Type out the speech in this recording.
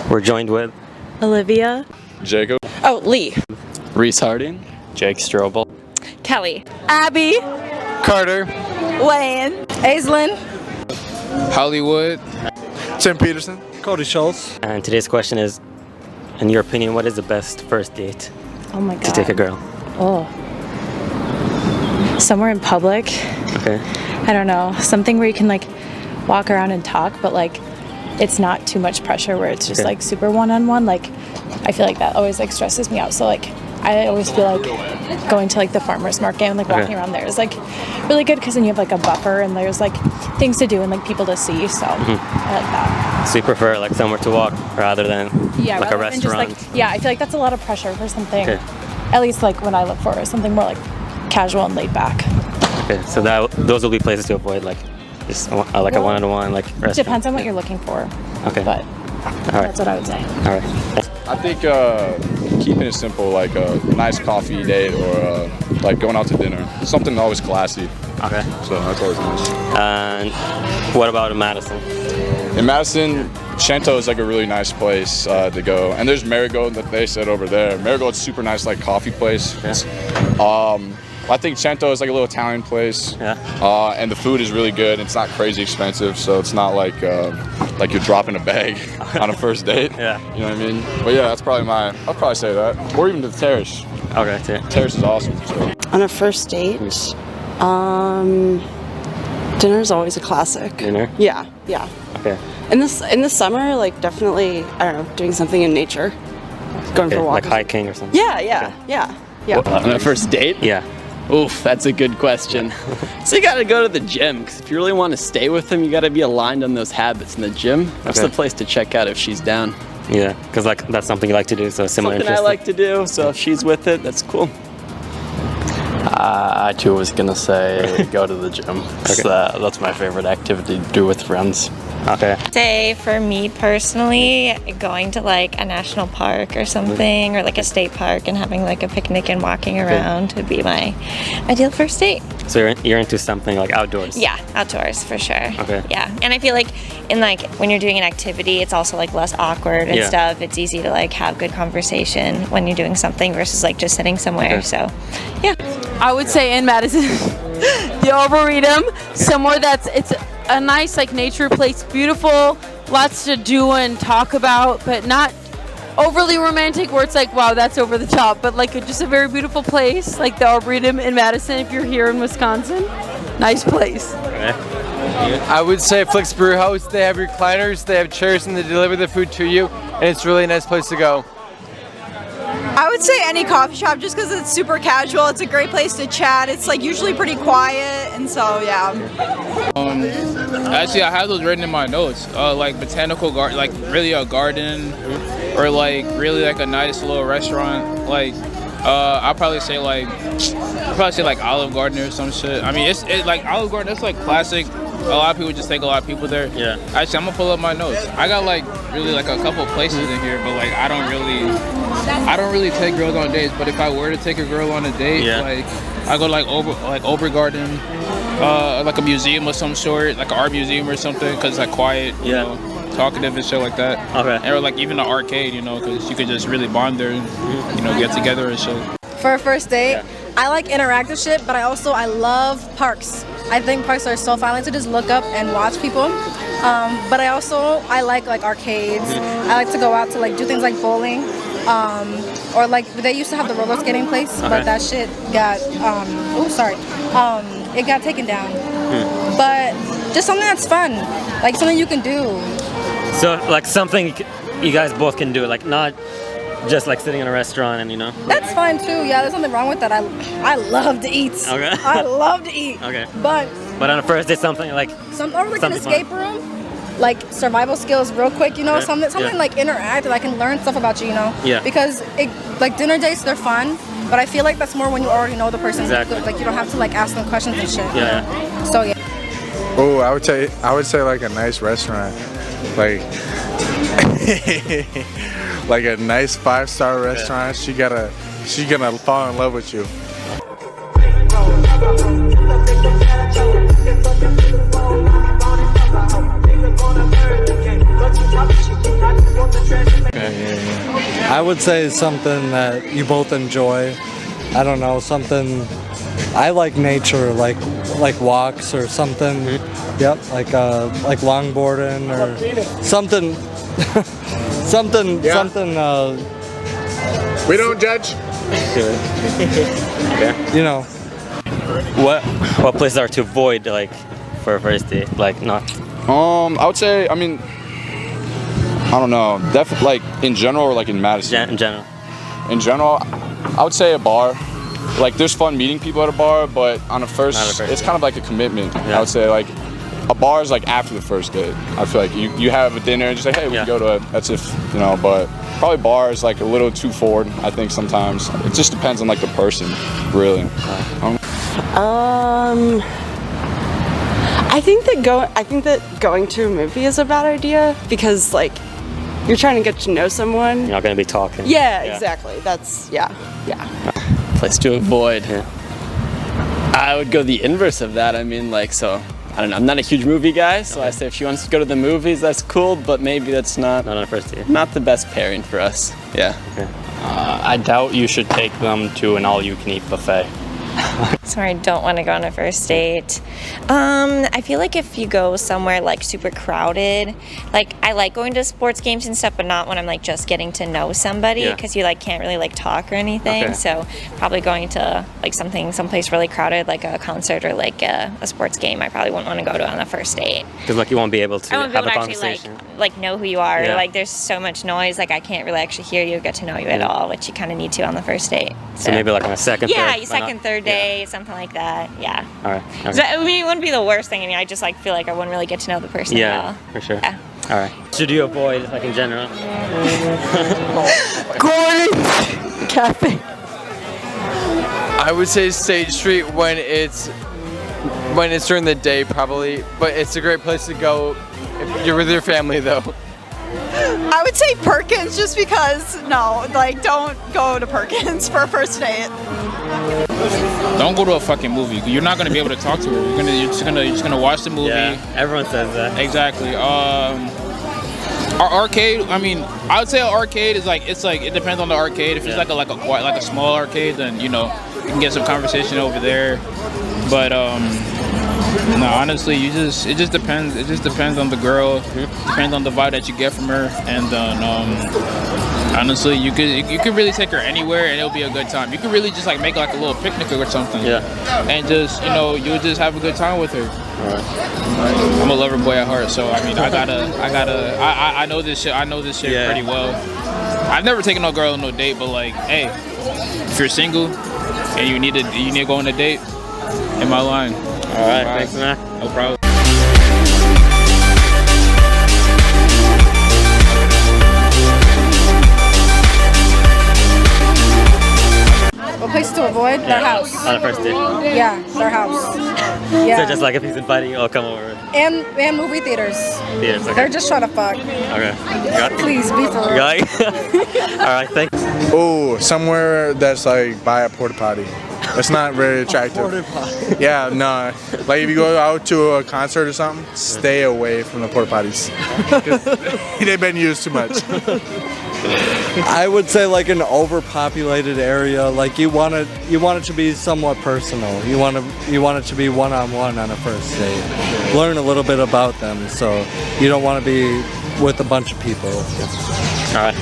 We're joined with Olivia. Jacob. Oh, Lee. Reese Harding. Jake Strobel. Kelly. Abby. Carter. Wayne. Aislinn. Hollywood. Tim Peterson. Cody Schultz. and today's question is, in your opinion, what is the best first date Oh my god. to take a girl? Oh. Somewhere in public. Okay. I don't know. Something where you can like walk around and talk, but like it's not too much pressure where it's just Okay. like super one-on-one. Like I feel like that always like stresses me out. So like I always feel like going to like the farmer's market and like walking Okay. around there is like really good because then you have like a buffer and there's like things to do and like people to see. So I like that. So you prefer like somewhere to walk rather than Yeah, like a rather than just restaurant? like yeah, I feel like that's a lot of pressure for something. Okay. At least like when I look for is something more like casual and laid back. Okay, so those will be places to avoid, like just like a one-on-one like restaurant. Depends on what you're looking for. Okay. But All right. that's what I would say. All right. I think keeping it simple, like a nice coffee date or like going out to dinner. Something always classy. Okay. So that's always nice. And what about in Madison? In Madison, Shanto is like a really nice place to go. And there's Marigold that they said over there. Marigold's super nice, like coffee place. Yeah. I think Shanto is like a little Italian place. Yeah. And the food is really good. It's not crazy expensive, so it's not like you're dropping a bag on a first date. Yeah. You know what I mean? But yeah, that's probably I'll probably say that. Or even the Terrace. Okay. Terrace is awesome. So. On a first date, dinner is always a classic. Dinner? Yeah. Okay. In the summer, like definitely, I don't know, doing something in nature, going Okay, for a walk. like hiking or something? Yeah. On a first date? Yeah. Oof, that's a good question. So you gotta go to the gym, because if you really want to stay with them, you gotta be aligned on those habits in the gym. That's Okay. the place to check out if she's down. Yeah, because like that's something you like to do, so similar Something I interest. like to do, so if she's with it, that's cool. I too was gonna say go to the gym. That's my favorite activity to do with friends. Okay. Say for me personally, going to like a national park or something, or like a state park and having like a picnic and walking around would be my ideal first date. So you're into something like outdoors? Yeah, outdoors for sure. Okay. Yeah, and I feel like in like when you're doing an activity, it's also like less awkward and Yeah. stuff. It's easy to like have good conversation when you're doing something versus like just sitting somewhere. Okay. So, yeah. I would say in Madison, the Arboretum, somewhere it's a nice like nature place, beautiful, lots to do and talk about, but not overly romantic where it's like, wow, that's over the top, but like just a very beautiful place, like the Arboretum in Madison if you're here in Wisconsin. Nice place. Okay. I would say Flick's Brew House. They have recliners, they have chairs, and they deliver the food to you, and it's really a nice place to go. I would say any coffee shop just because it's super casual. It's a great place to chat. It's like usually pretty quiet, and so yeah. Actually, I have those written in my notes. Like botanical garden, like really a garden, or like really like a nice little restaurant. Like I'll probably say like Olive Garden or some shit. I mean, it's like Olive Garden. That's like classic. A lot of people just take a lot of people there. Yeah. Actually, I'm gonna pull up my notes. I got like really like a couple places in here, but like I don't really take girls on dates. But if I were to take a girl on a date, Yeah. like I go like Over Garden, like a museum of some sort, like an art museum or something, cause it's like quiet, you know, talkative and shit like that. Okay. Or like even an arcade, you know, cause you could just really bond there, and, you know, get together and shit. For a first date, I like interactive shit, but I love parks. I think parks are so fun. I like to just look up and watch people. But I like arcades. I like to go out to like do things like bowling. Or like they used to have the roller skating place, but that shit got it got taken down. But just something that's fun, like something you can do. So like something you guys both can do, like not just like sitting in a restaurant and That's fine too. Yeah, there's nothing wrong with that. I love to eat. Okay. I love to eat. Okay. But on a first date, something like an something escape room, like survival skills, real quick. Something like interactive. I can learn stuff about you. Yeah. Because like dinner dates, they're fun. But I feel like that's more when you already know the person. Exactly. Like you don't have to like ask them questions and shit. Yeah. So yeah. Oh, I would say like a nice restaurant, like like a nice 5-star restaurant. She gonna fall in love with you. I would say something that you both enjoy. I don't know, something. I like nature, like walks or something. Yep, like longboarding or something. something. We don't judge. You know. What places are to avoid, like, for a first date? Like, not. I would say, I mean, I don't know. Like in general or like in Madison. In general. In general, I would say a bar. Like, there's fun meeting people at a bar, but on a first, it's kind of like a commitment. Yeah. I would say, like, a bar is like after the first date. I feel like you have a dinner and just like, hey, we can go to it. That's if, you know, but probably bar is like a little too forward, I think sometimes. It just depends on like the person, really. I think that going to a movie is a bad idea because like you're trying to get to know someone. You're not gonna be talking. Yeah, exactly. That's yeah. Place to avoid. I would go the inverse of that. I mean, like, so I don't know. I'm not a huge movie guy, so I say if she wants to go to the movies, that's cool. But maybe that's not on a first date. Not the best pairing for us. Yeah. Okay. I doubt you should take them to an all-you-can-eat buffet. Somewhere I don't want to go on a first date. I feel like if you go somewhere like super crowded, like I like going to sports games and stuff, but not when I'm like just getting to know somebody because you like can't really like talk or anything. Okay. So probably going to like someplace really crowded, like a concert or like a sports game, I probably wouldn't want to go to on a first date. Because like you won't be able to I won't be have able a to conversation. actually like know who you are. Yeah. Like there's so much noise, like I can't really actually hear you, get to know you at all, which you kind of need to on the first date. So maybe like on a second, yeah, third. your second, third day, something like that. Yeah. All right. Okay. So, I mean, it wouldn't be the worst thing. I mean, I just like feel like I wouldn't really get to know the person at all. For sure. Yeah. All right. Should you avoid, like in general? Gordon Cafe. I would say State Street when it's during the day probably, but it's a great place to go if you're with your family though. I would say Perkins just because, no, like don't go to Perkins for a first date. Don't go to a fucking movie. You're not gonna be able to talk to her. You're just gonna watch the movie. Yeah, everyone says that. Exactly. Our arcade. I mean, I would say an arcade is like it depends on the arcade. If it's like a small arcade, then you know you can get some conversation over there. But no, honestly, it just depends. It just depends on the girl. Depends on the vibe that you get from her, and honestly, you could really take her anywhere, and it'll be a good time. You could really just like make like a little picnic or something. Yeah. And just you'll just have a good time with her. All right. I'm a lover boy at heart, so I mean, I know this shit. I know this shit pretty well. I've never taken no girl on no date, but like, hey, if you're single and you need to go on a date, in my line. All right, thanks, man. No problem. A place to avoid? Their house. On a first date. Yeah, their house. Yeah. So just like if he's inviting you, I'll come over. And movie theaters. Theaters, okay. They're just trying to fuck. Okay. Got it. Please, be for real. Got it? All right, thanks. Oh, somewhere that's like by a porta potty. It's not very attractive. Porta potty. Yeah, no. Like if you go out to a concert or something, stay away from the porta potties. 'Cause they've been used too much. I would say like an overpopulated area. Like you want it to be somewhat personal. You want it to be one-on-one on a first date. Learn a little bit about them. So you don't want to be with a bunch of people. All right.